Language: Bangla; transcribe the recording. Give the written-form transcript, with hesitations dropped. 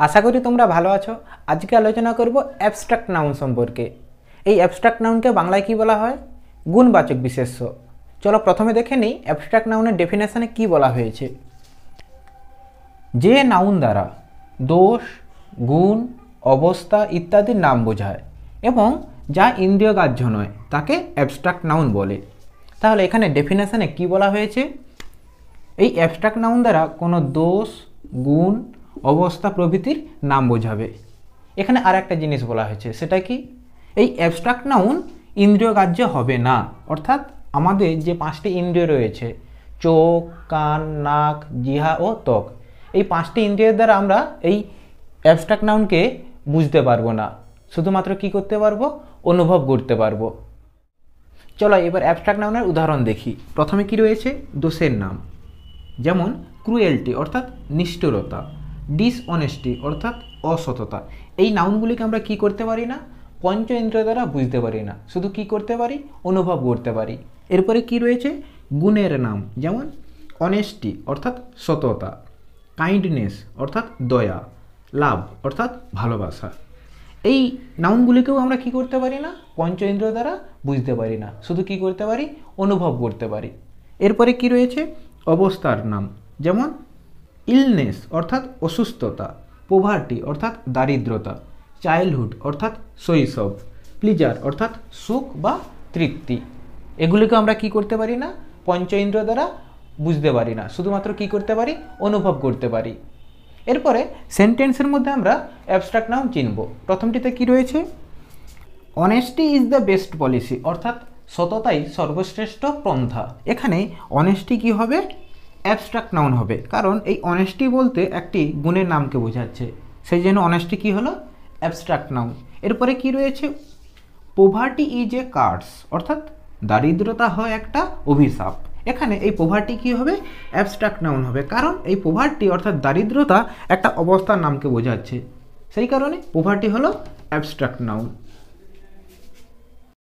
আশা করি তোমরা ভালো আছো। আজকে আলোচনা করব অ্যাবস্ট্রাক্ট নাউন সম্পর্কে। এই অ্যাবস্ট্রাক্ট নাউনকে বাংলায় কি বলা হয়? গুণবাচক বিশেষ্য। চলো প্রথমে দেখে নিই অ্যাবস্ট্রাক্ট নাউনের ডেফিনেশনে কি বলা হয়েছে। যে নাউন দ্বারা দোষ, গুণ, অবস্থা ইত্যাদির নাম বোঝায় এবং যা ইন্দ্রিয়গ্রাহ্য নয় তাকে অ্যাবস্ট্রাক্ট নাউন বলে। তাহলে এখানে ডেফিনেশনে কি বলা হয়েছে? এই অ্যাবস্ট্রাক্ট নাউন দ্বারা কোনো দোষ, গুণ, অবস্থা প্রভৃতির নাম বোঝাবে। এখানে আর একটা জিনিস বলা হয়েছে, সেটা কি? এই অ্যাবস্ট্রাক্ট নাউন ইন্দ্রিয়গ্রাহ্য হবে না। অর্থাৎ আমাদের যে 5টি ইন্দ্রিয় রয়েছে, চোখ, কান, নাক, জিহ্বা ও ত্বক, এই 5টি ইন্দ্রিয়ের দ্বারা আমরা এই অ্যাবস্ট্রাক্ট নাউনকে বুঝতে পারবো না। শুধুমাত্র কি করতে পারবো? অনুভব করতে পারবো। চলো এবার অ্যাবস্ট্রাক্ট নাউনের উদাহরণ দেখি। প্রথমে কি রয়েছে? দোষের নাম, যেমন ক্রুয়েলটি অর্থাৎ নিষ্ঠুরতা, ডিসঅনেস্টি অর্থাৎ অসততা। এই নাউনগুলিকে আমরা কি করতে পারি না? পঞ্চ ইন্দ্রিয় দ্বারা বুঝতে পারি না, শুধু কি করতে পারি? অনুভব করতে পারি। এরপরে কি রয়েছে? গুণের নাম, যেমন অনেস্টি অর্থাৎ সততা, কাইন্ডনেস অর্থাৎ দয়া, লাভ অর্থাৎ ভালোবাসা। এই নাউনগুলিকেও আমরা কি করতে পারি না? পঞ্চ ইন্দ্রিয় দ্বারা বুঝতে পারি না, শুধু কি করতে পারি? অনুভব করতে পারি। এরপরে কি রয়েছে? অবস্থার নাম, যেমন ইলনেস অর্থাৎ অসুস্থতা, পোভার্টি অর্থাৎ দারিদ্রতা, চাইল্ডহুড অর্থাৎ শৈশব, প্লিজার অর্থাৎ সুখ বা তৃপ্তি। এগুলিকে আমরা কি করতে পারি না? পঞ্চ ইন্দ্রিয় দ্বারা বুঝতে পারি না, শুধুমাত্র কি করতে পারি? অনুভব করতে পারি। এরপরে সেন্টেন্সের মধ্যে আমরা অ্যাবস্ট্রাক্ট নাউন চিনব। প্রথমটিতে কি রয়েছে? Honesty is the best policy অর্থাৎ সততাই সর্বশ্রেষ্ঠ পন্থা। এখানে অনেস্টি কি হবে? অ্যাবস্ট্রাক্ট নাউন হবে, কারণ এই অনেস্টি বলতে একটি গুণের নামকে বোঝাচ্ছে, সেই জন্য অনেস্টি কি হলো? Abstract noun. এরপরে কি রয়েছে? পোভার্টি ইজ এ কার্স অর্থাৎ দারিদ্রতা হয় একটা অভিশাপ। এখানে এই পোভার্টি কি হবে? অ্যাবস্ট্রাক্ট নাউন হবে, কারণ এই পোভার্টি অর্থাৎ দারিদ্রতা একটা অবস্থার নামকে বোঝাচ্ছে, সেই কারণে পোভার্টি হলো অ্যাবস্ট্রাক্ট নাউন।